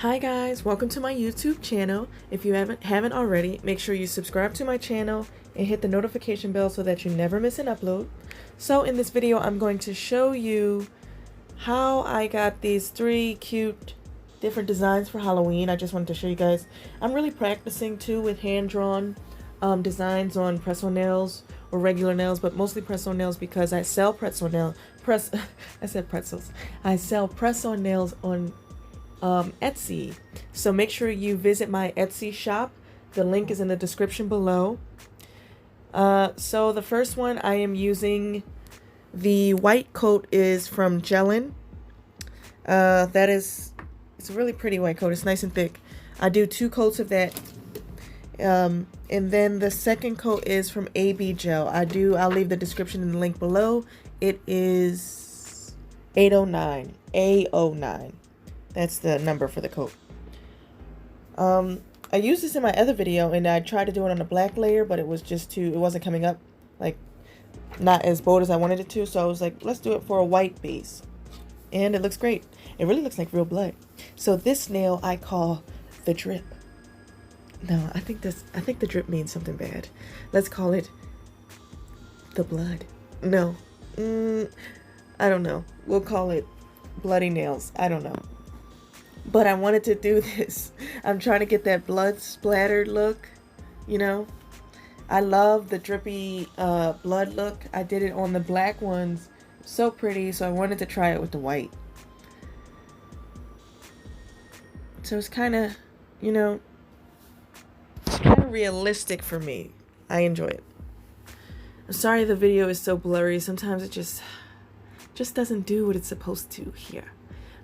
Hi guys, welcome to my YouTube channel. If you haven't already, make sure you subscribe to my channel and hit the notification bell so that you never miss an upload. So in this video, I'm going to show you how I got these three cute different designs for Halloween. I just wanted to show you guys. I'm really practicing too with hand-drawn designs on press-on nails or regular nails, but mostly press-on nails because I sell I said pretzels. I sell press-on nails on Etsy. So make sure you visit my Etsy shop. The link is in the description below. So the first one I am using, the white coat is from Jellin. It's a really pretty white coat. It's nice and thick. I do 2 coats of that. And then the second coat is from AB Gel. I'll leave the description and the link below. It is 809. A09. That's the number for the coat. I used this in my other video and I tried to do it on a black layer, but it wasn't coming up, like, not as bold as I wanted it to. So I was like, let's do it for a white base. And it looks great. It really looks like real blood. So this nail I call the drip. No, I think the drip means something bad. Let's call it the blood. No. I don't know. We'll call it bloody nails. I don't know. But I wanted to do this. I'm trying to get that blood splattered look, you know. I love the drippy blood look. I did it on the black ones. So pretty, so I wanted to try it with the white. So it's kind of, you know, it's kind of realistic for me. I enjoy it. I'm sorry the video is so blurry. Sometimes it just doesn't do what it's supposed to here.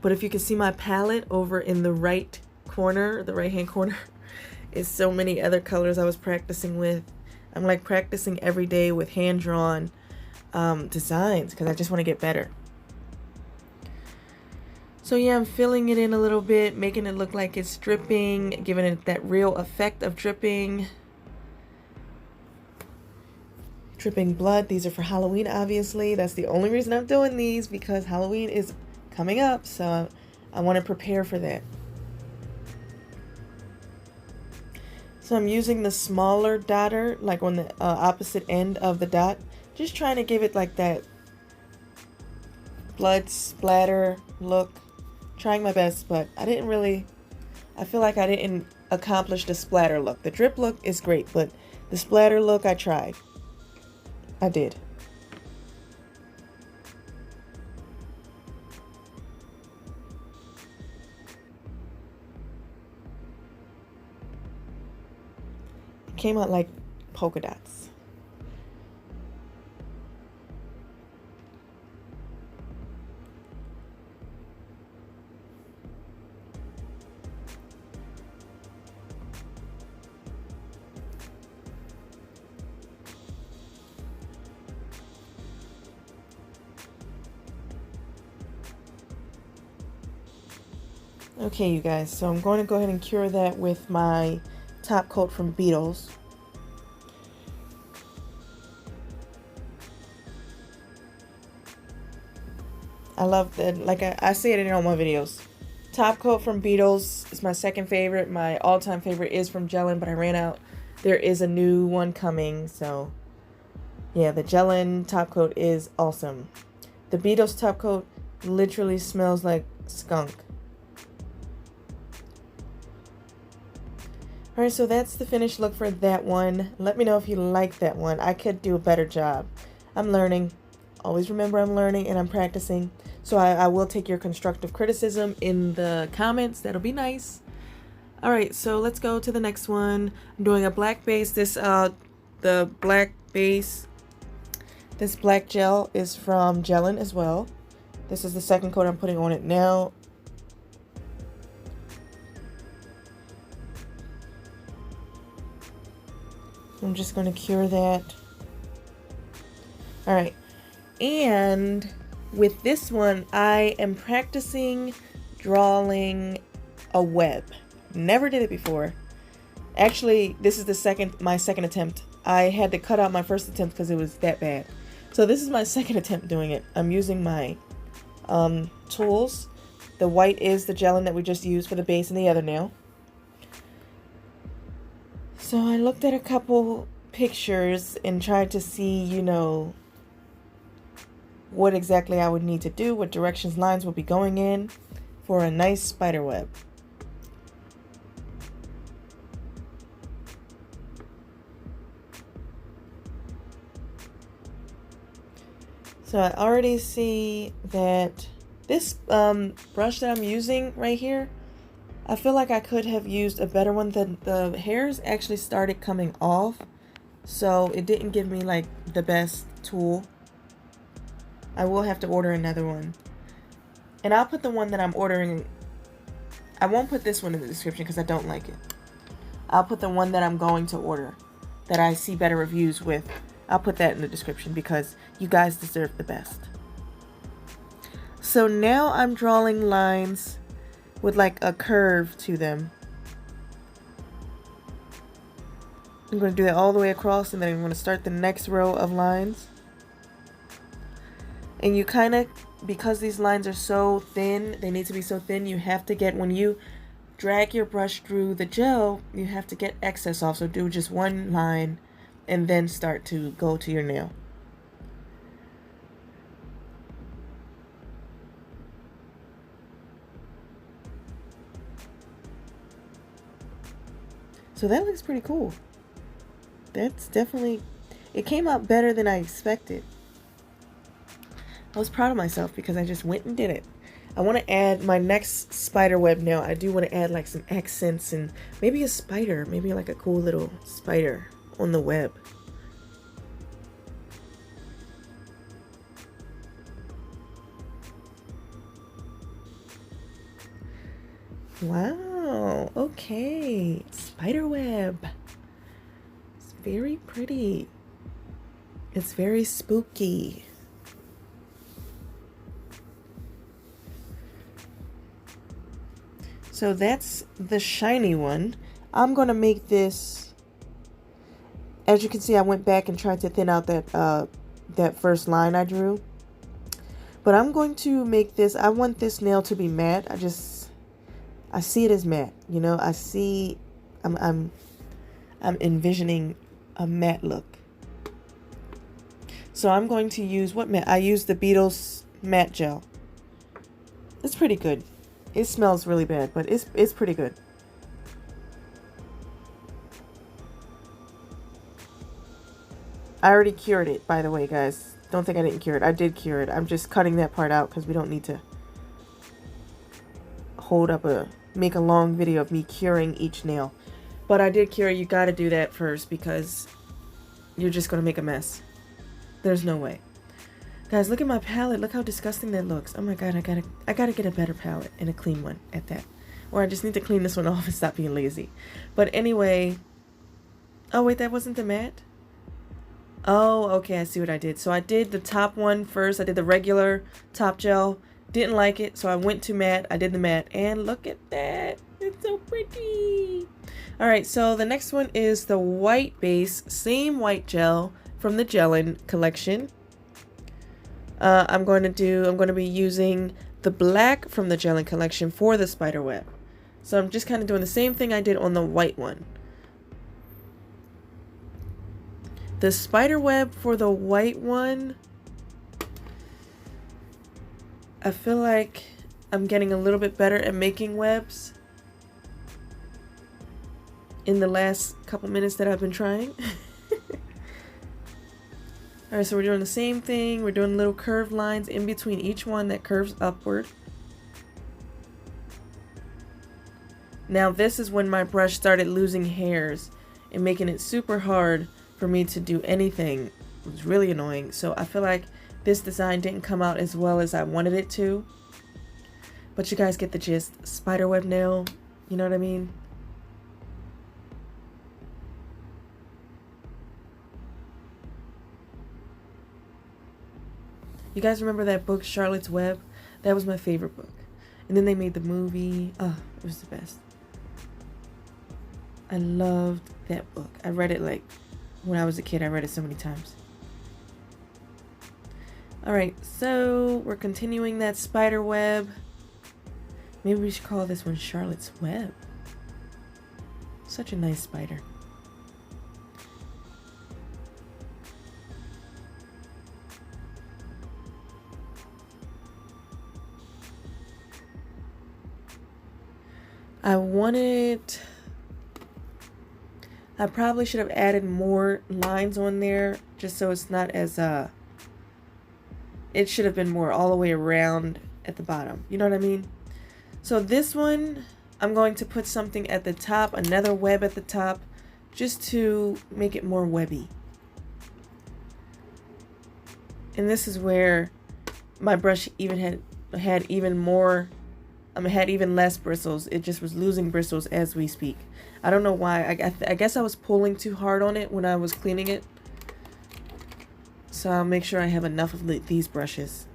But if you can see my palette over in the right corner, the right hand corner, is so many other colors I was practicing with. I'm like practicing every day with hand-drawn designs because I just want to get better. So yeah, I'm filling it in a little bit, making it look like it's dripping, giving it that real effect of dripping. Dripping blood. These are for Halloween, obviously. That's the only reason I'm doing these, because Halloween is coming up, so I want to prepare for that. So I'm using the smaller dotter, like on the opposite end of the dot, just trying to give it like that blood splatter look. Trying my best, but I feel like I didn't accomplish the splatter look. The drip look is great, but the splatter look, I tried. I did. Came out like polka dots. Okay, you guys, so I'm going to go ahead and cure that with my top coat from Beetles. I love that, like I say it in all my videos. Top coat from Beetles is my second favorite. My all-time favorite is from Jellin, but I ran out. There is a new one coming, so yeah, the Jellin top coat is awesome. The Beetles top coat literally smells like skunk. Alright, so that's the finished look for that one. Let me know if you like that one. I could do a better job. I'm learning. Always remember I'm learning and I'm practicing. So I will take your constructive criticism in the comments. That'll be nice. Alright, so let's go to the next one. I'm doing a black base. The black base, this black gel is from Jellin as well. This is the second coat I'm putting on it now. I'm just going to cure that. Alright, and with this one, I am practicing drawing a web. Never did it before. Actually, this is my second attempt. I had to cut out my first attempt because it was that bad. So this is my second attempt doing it. I'm using my tools The white is the gelin that we just used for the base and the other nail. So I looked at a couple pictures and tried to see, you know, what exactly I would need to do, what directions lines would be going in for a nice spider web. So I already see that this brush that I'm using right here, I feel like I could have used a better one. The hairs actually started coming off, so it didn't give me like the best tool. I will have to order another one. And I'll put the one that I'm ordering. I won't put this one in the description because I don't like it. I'll put the one that I'm going to order, that I see better reviews with. I'll put that in the description because you guys deserve the best. So now I'm drawing lines with like a curve to them. I'm going to do that all the way across, and then I'm going to start the next row of lines. And you kind of, because these lines are so thin, they need to be so thin, you have to get, when you drag your brush through the gel, you have to get excess off. So do just one line and then start to go to your nail. So that looks pretty cool. That's definitely, it came out better than I expected. I was proud of myself because I just went and did it. I want to add my next spider web nail. I do want to add like some accents and maybe a spider, maybe like a cool little spider on the web. Wow, okay, spider web. It's very pretty. It's very spooky. So that's the shiny one. I'm gonna make this, as you can see, I went back and tried to thin out that first line I drew. But I'm going to make this, I want this nail to be matte. I see it as matte, you know. I'm envisioning a matte look. So I'm going to use, what matte? I use the Beetles matte gel. It's pretty good. It smells really bad, but it's pretty good. I already cured it, by the way, guys. Don't think I didn't cure it. I did cure it. I'm just cutting that part out because we don't need to make a long video of me curing each nail. But I did cure it. You gotta do that first because you're just gonna make a mess. There's no way. Guys, look at my palette. Look how disgusting that looks. Oh my god, I gotta get a better palette and a clean one at that. Or I just need to clean this one off and stop being lazy. But anyway, oh wait, that wasn't the matte? Oh, okay, I see what I did. So I did the top one first. I did the regular top gel. Didn't like it, so I went to matte. I did the matte, and look at that. It's so pretty. Alright, so the next one is the white base, same white gel from the Gelin collection. I'm going to be using the black from the Gelin collection for the spider web. So I'm just kind of doing the same thing I did on the white one. The spider web for the white one, I feel like I'm getting a little bit better at making webs in the last couple minutes that I've been trying. Alright, so we're doing the same thing. We're doing little curved lines in between each one that curves upward. Now this is when my brush started losing hairs and making it super hard for me to do anything. It was really annoying. So I feel like this design didn't come out as well as I wanted it to. But you guys get the gist. Spiderweb nail, you know what I mean? You guys remember that book, Charlotte's Web? That was my favorite book. And then they made the movie. Oh, it was the best. I loved that book. I read it like when I was a kid. I read it so many times. Alright, so we're continuing that spider web. Maybe we should call this one Charlotte's Web. Such a nice spider. I probably should have added more lines on there just so it's not as, it should have been more all the way around at the bottom. You know what I mean? So this one, I'm going to put something at the top, another web at the top, just to make it more webby. And this is where my brush even had even more, had even less bristles. It just was losing bristles as we speak. I don't know why. I guess I was pulling too hard on it when I was cleaning it. So I'll make sure I have enough of these brushes,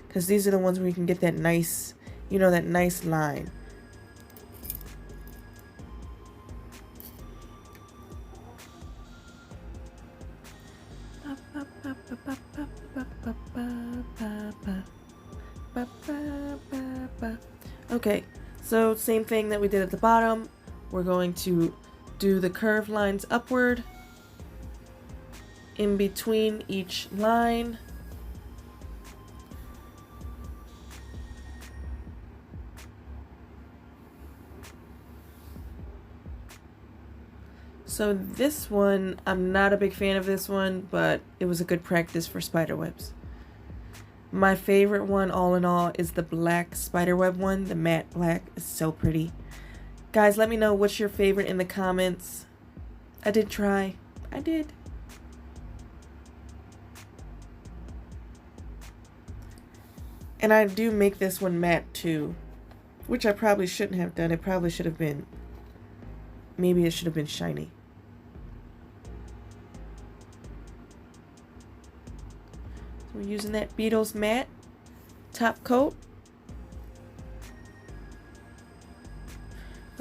because these are the ones where you can get that nice, you know, that nice line. Okay, so same thing that we did at the bottom. We're going to do the curved lines upward in between each line. So this one, I'm not a big fan of this one, but it was a good practice for spider webs. My favorite one, all in all, is the black spiderweb one. The matte black is so pretty. Guys, let me know what's your favorite in the comments. I did try. I did. And I do make this one matte too, which I probably shouldn't have done. It probably should have been, maybe it should have been shiny. So we're using that Beetles matte top coat.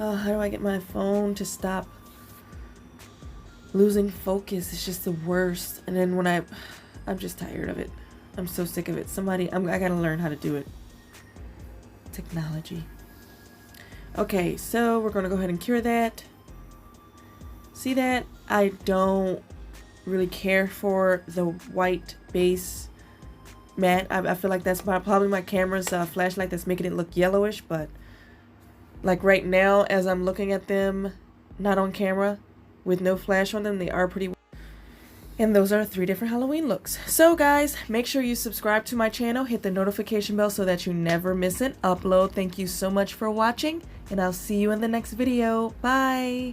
Oh, how do I get my phone to stop losing focus? It's just the worst. And then when I'm just tired of it. I'm so sick of it. I gotta learn how to do it. Technology. Okay, so we're gonna go ahead and cure that. See that? I don't really care for the white base matte. I feel like that's probably my camera's flashlight that's making it look yellowish, but like right now, as I'm looking at them, not on camera, with no flash on them, they are pretty. And those are 3 different Halloween looks. So guys, make sure you subscribe to my channel, hit the notification bell so that you never miss an upload. Thank you so much for watching, and I'll see you in the next video. Bye!